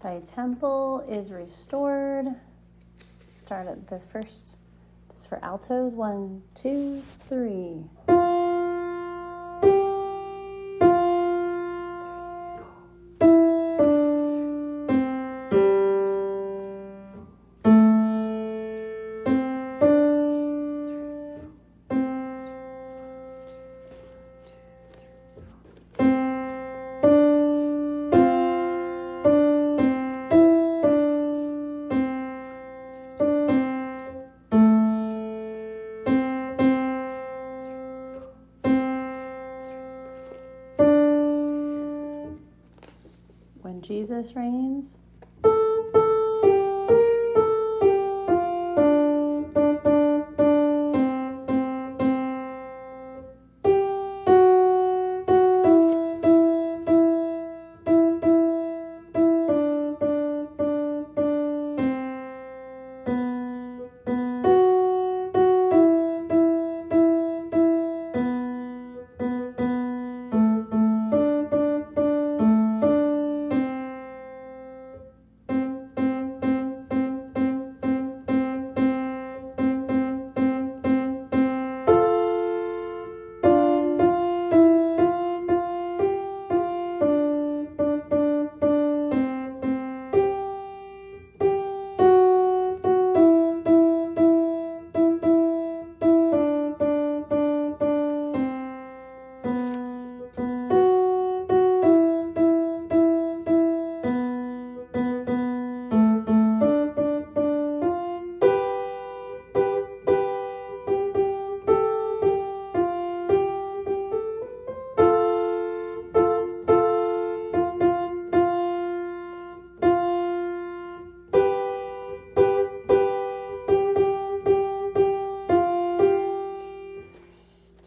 Thy temple is restored. Start at the first. This is for altos. 1, 2, 3. When Jesus reigns.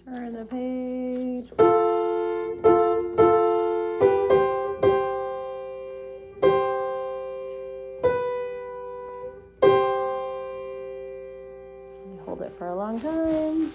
Turn the page. Hold it for a long time.